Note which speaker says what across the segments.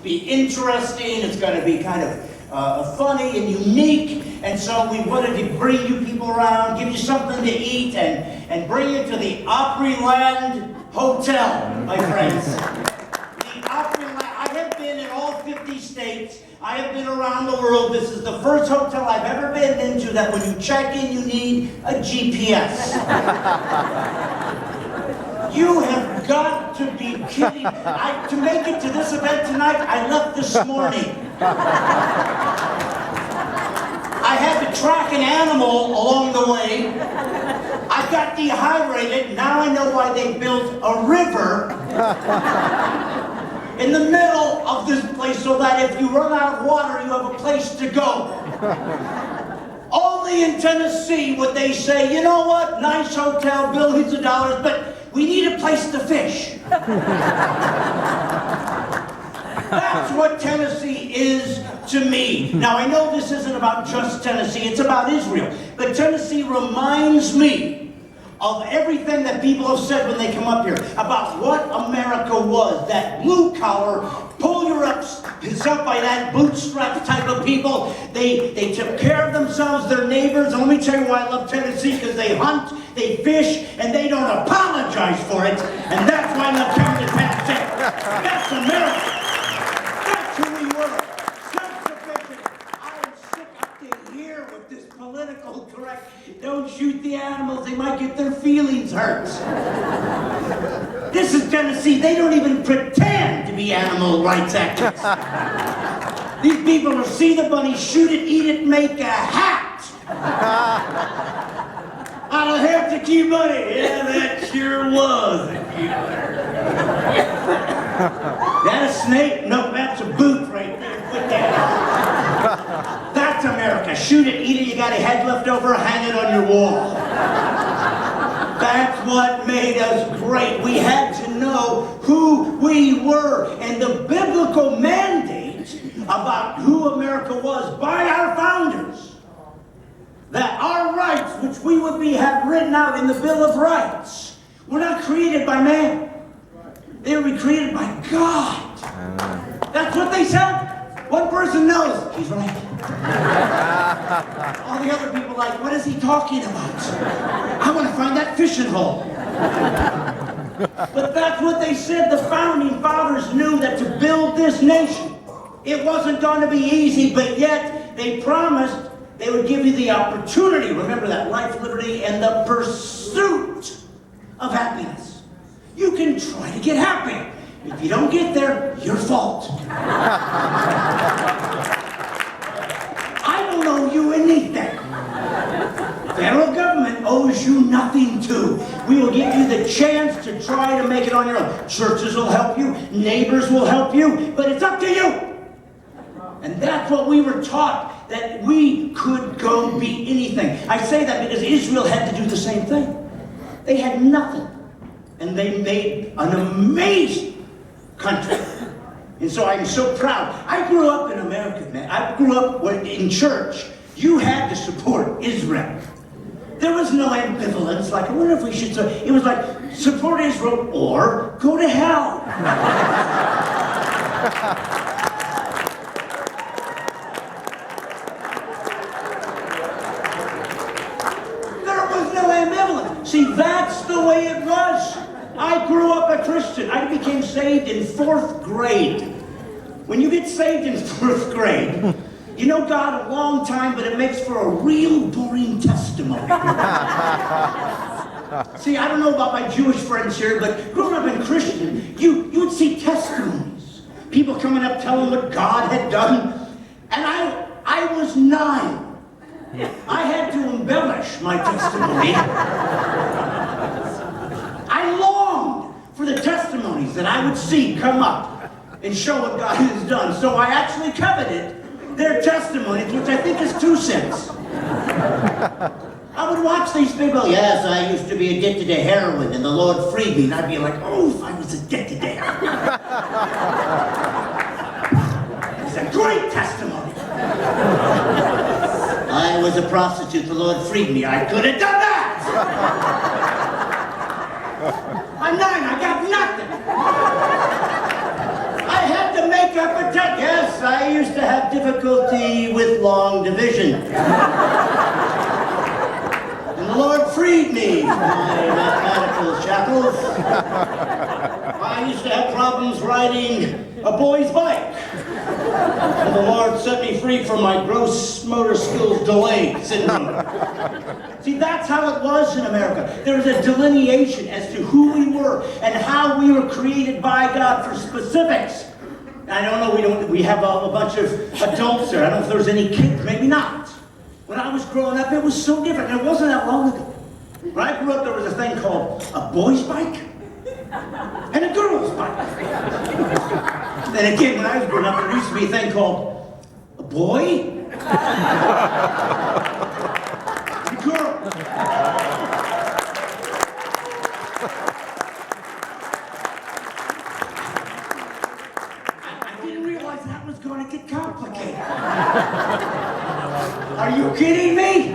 Speaker 1: be interesting. It's going to be kind of funny and unique. And so we wanted to bring you people around, give you something to eat, and bring you to the Opryland Hotel, my friends. The Opryland. I have been in all 50 states. I have been around the world. This is the first hotel I've ever been into that when you check in, you need a GPS. You have got to be kidding. To make it to this event tonight, I left this morning. I had to track an animal along the way. I got dehydrated. Now I know why they built a river in the middle of this place so that if you run out of water, you have a place to go. Only in Tennessee would they say, you know what, nice hotel, billions of dollars, but we need a place to fish. That's what Tennessee is to me. Now, I know this isn't about just Tennessee, it's about Israel. But Tennessee reminds me of everything that people have said when they come up here about what America was. That blue-collar, pull-yourself by that bootstrap type of people. They took care of themselves, their neighbors. And let me tell you why I love Tennessee, because they hunt, they fish, and they don't apologize for it. And that's why I love coming to Tennessee. That's America. That's who we were. Self-sufficient. I am sick up to here with this political correct. Don't shoot the animals, they might get their feelings hurt. This is Tennessee. They don't even pretend to be animal rights activists. These people will see the bunny, shoot it, eat it, make a hat. I'll have to keep money. Yeah, that sure was a keeper. That a snake? No, that's a boot right there. Put that on. That's America. Shoot it, eat it, you got a head left over, hang it on your wall. That's what made us great. We had to know who we were. And the biblical mandate about who America was by our founders, that our rights, which we would have written out in the Bill of Rights, were not created by man. They were created by God. That's what they said. One person knows. He's right. All the other people like, what is he talking about? I want to find that fishing hole. But that's what they said. The founding fathers knew that to build this nation, it wasn't going to be easy, but yet they promised they would give you the opportunity. Remember that, life, liberty, and the pursuit of happiness. You can try to get happy. If you don't get there, your fault. I don't owe you anything. Federal government owes you nothing too. We will give you the chance to try to make it on your own. Churches will help you, neighbors will help you, but it's up to you. And that's what we were taught, that we could go be anything. I say that because Israel had to do the same thing. They had nothing. And they made an amazing country. And so I'm so proud. I grew up in America, man. I grew up in church. You had to support Israel. There was no ambivalence, like, I wonder if we should. It was like, support Israel or go to hell. There was no ambivalence. See, that's the way it was. I grew up a Christian. I became saved in 4th grade. When you get saved in 4th grade, you know God a long time, but it makes for a real boring testimony. See, I don't know about my Jewish friends here, but growing up in Christian, you would see testimonies. People coming up telling what God had done. And I was 9. I had to embellish my testimony. I longed for the testimonies that I would see come up and show what God has done. So I actually coveted their testimonies, which I think is 2 cents. I would watch these people, yes, I used to be addicted to heroin and the Lord freed me. And I'd be like, oh, if I was addicted to heroin. It's a great testimony. I was a prostitute, the Lord freed me. I could have done that. I'm 9, I got nothing. I had to make up a text. Yes, I used to have difficulty with long division. And the Lord freed me from my mathematical shackles. I used to have problems riding a boy's bike. And the Lord set me free from my gross motor skills delay syndrome. See, that's how it was in America. There was a delineation as to who we were and how we were created by God for specifics. I don't know, we have a bunch of adults there. I don't know if there was any kids, maybe not. When I was growing up, it was so different. It wasn't that long ago. When I grew up, there was a thing called a boy's bike and a girl's bike. Then again, when I was growing up, there used to be a thing called a boy and a girl. I didn't realize that was going to get complicated. Are you kidding me?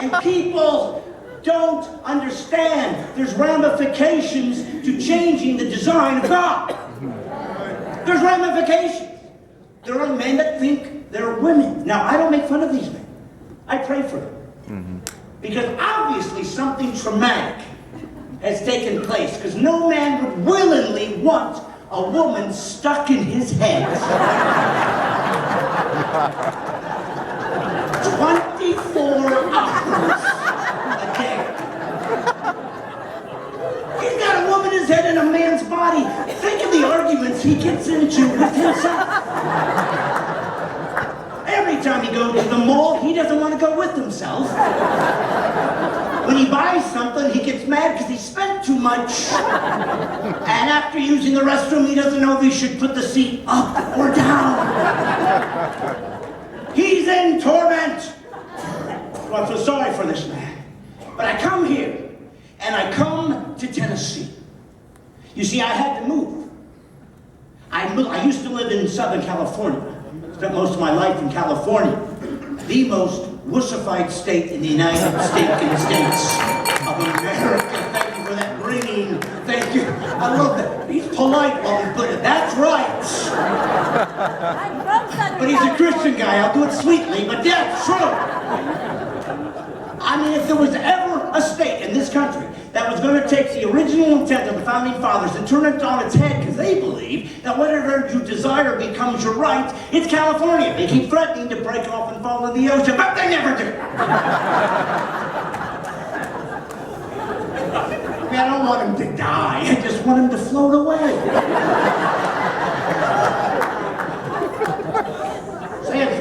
Speaker 1: And people don't understand there's ramifications to changing the design of God. There's ramifications. There are men that think they're women. Now, I don't make fun of these men. I pray for them. Because obviously something traumatic has taken place. Because no man would willingly want a woman stuck in his head. 24 hours a day. He's got a woman in his head and a man's body. Think of the arguments he gets into with himself. Every time he goes to the mall, he doesn't want to go with himself. When he buys something, he gets mad because he spent too much. And after using the restroom, he doesn't know if he should put the seat up or down. He's in torment. Well, I feel sorry for this man. But I come here, and I come to Tennessee. You see, I had to move. I used to live in Southern California. Spent most of my life in California. The most wussified state in the United States of America. Thank you for that ringing. Thank you. I love that. He's polite while he put it. That's right. But he's a Christian guy. I'll do it sweetly, but that's true. I mean, if there was ever a state in this country that was going to take the original intent of the founding fathers and turn it on its head because they believe that whatever you desire becomes your right, it's California. They keep threatening to break off and fall in the ocean, but they never do. I mean, I don't want him to die. I just want him to float away.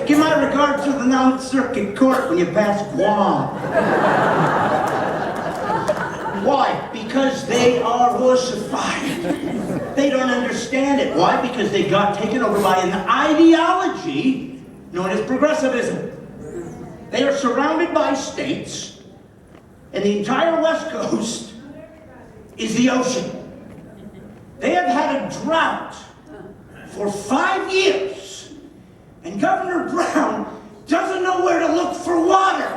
Speaker 1: Give my regards to the Ninth Circuit Court when you pass Guam. Why? Because they are wussified. They don't understand it. Why? Because they got taken over by an ideology known as progressivism. They are surrounded by states, and the entire West Coast is the ocean. They have had a drought for 5 years. And Governor Brown doesn't know where to look for water.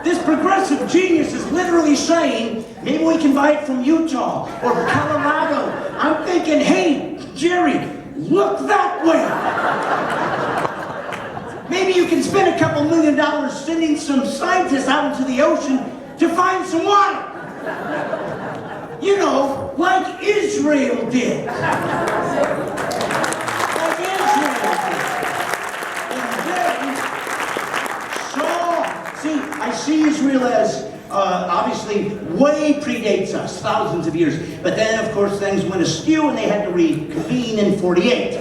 Speaker 1: This progressive genius is literally saying, maybe we can buy it from Utah or Colorado. I'm thinking, hey, Jerry, look that way. Maybe you can spend a couple $1 million sending some scientists out into the ocean to find some water. You know, like Israel did. Like Israel did. And then, see, I see Israel as, obviously, way predates us, thousands of years. But then, of course, things went askew and they had to reconvene in 48.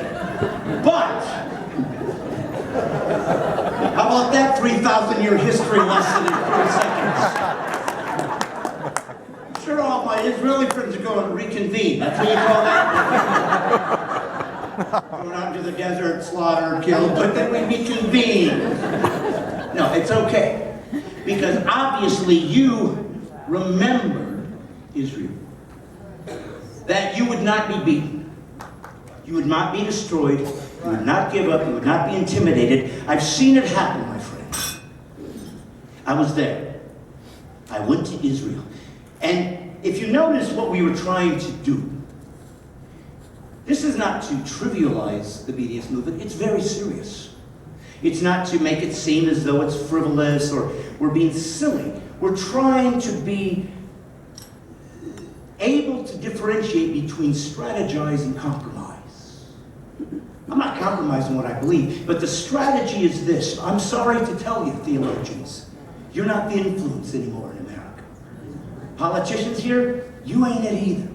Speaker 1: But, how about that 3,000-year history lesson in 3 seconds? Sure, all my Israeli friends are going to reconvene. That's what you call that? Going out into the desert, slaughter, kill, but then we reconvene. No, it's okay. Because obviously you remember Israel. That you would not be beaten. You would not be destroyed. You would not give up. You would not be intimidated. I've seen it happen, my friends. I was there. I went to Israel. And if you notice what we were trying to do, this is not to trivialize the BDS movement, it's very serious. It's not to make it seem as though it's frivolous or we're being silly. We're trying to be able to differentiate between strategize and compromise. I'm not compromising what I believe, but the strategy is this. I'm sorry to tell you, theologians, you're not the influence anymore in America. Politicians here, you ain't it either.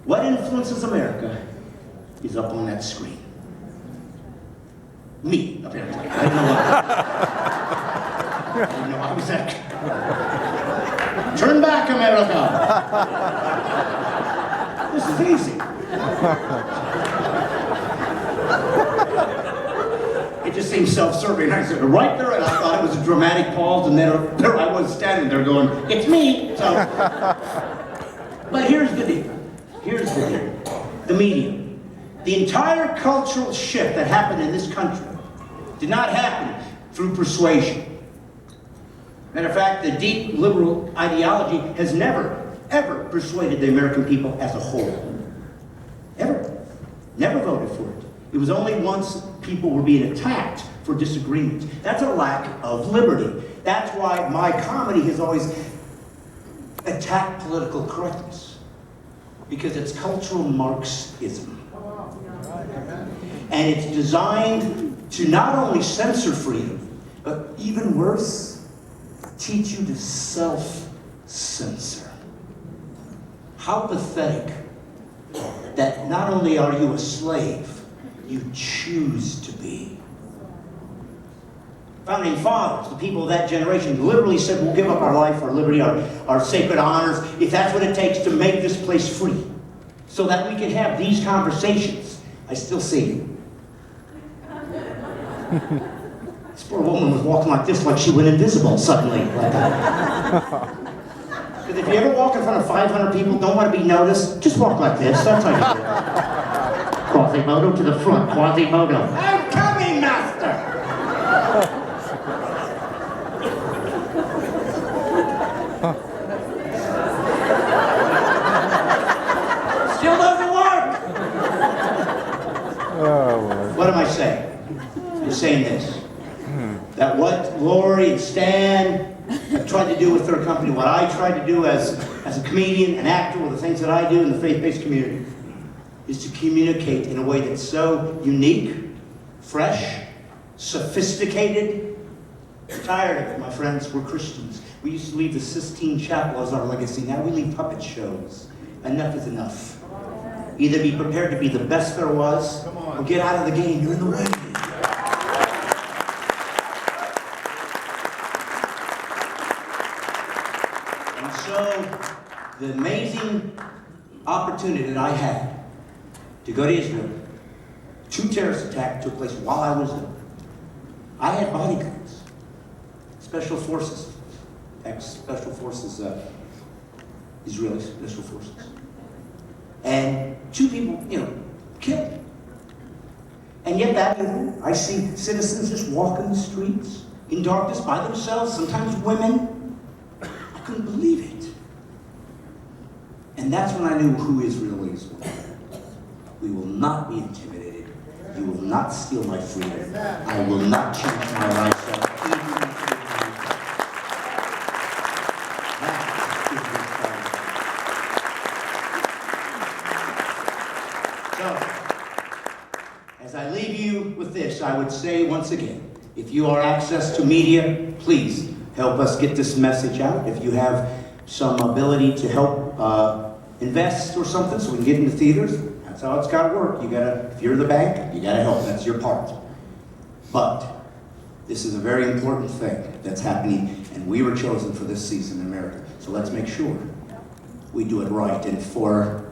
Speaker 1: What influences America is up on that screen. Me, apparently. I don't know why. I didn't know I was that. Turn back, America! This is easy. It just seems self-serving. I said, right there, and I thought it was a dramatic pause, and then there I was standing there going, it's me! So, but here's the deal. Here's the deal. The media. The entire cultural shift that happened in this country did not happen through persuasion. Matter of fact, the deep liberal ideology has never, ever persuaded the American people as a whole. Ever. Never voted for it. It was only once people were being attacked for disagreement. That's a lack of liberty. That's why my comedy has always attacked political correctness. Because it's cultural Marxism. And it's designed to not only censor freedom, but even worse, teach you to self-censor. How pathetic that not only are you a slave, you choose to be. Founding fathers, the people of that generation, literally said, we'll give up our life, our liberty, our sacred honors, if that's what it takes to make this place free, so that we can have these conversations. I still see you. This poor woman was walking like this, like she went invisible suddenly. Because if you ever walk in front of 500 people, don't want to be noticed, just walk like this. That's how you do it. Quasimodo to the front, Quasimodo. I'm coming, master! Still doesn't work! Oh, what am I saying? I'm saying this. That what Lori and Stan have tried to do with their company, what I tried to do as a comedian, an actor, with the things that I do in the faith-based community, is to communicate in a way that's so unique, fresh, sophisticated. I'm tired of it, my friends. We're Christians. We used to leave the Sistine Chapel as our legacy. Now we leave puppet shows. Enough is enough. Either be prepared to be the best there was, or get out of the game. You're in the way. And so, the amazing opportunity that I had to go to Israel, 2 terrorist attacks took place while I was there. I had bodyguards, special forces, ex-special forces, Israeli special forces. And 2 people, killed. And yet that evening, I see citizens just walking the streets in darkness by themselves, sometimes women. I couldn't believe it. And that's when I knew who Israel is. We will not be intimidated. You will not steal my freedom. I will not change my lifestyle. As I leave you with this, I would say once again, if you are access to media, please help us get this message out. If you have some ability to help invest or something so we can get into theaters, that's how it's got to work. If you're the bank, you got to help. That's your part. But this is a very important thing that's happening, and we were chosen for this season in America. So let's make sure we do it right. And for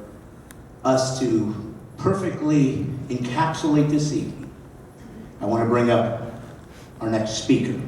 Speaker 1: us to perfectly encapsulate this evening, I want to bring up our next speaker.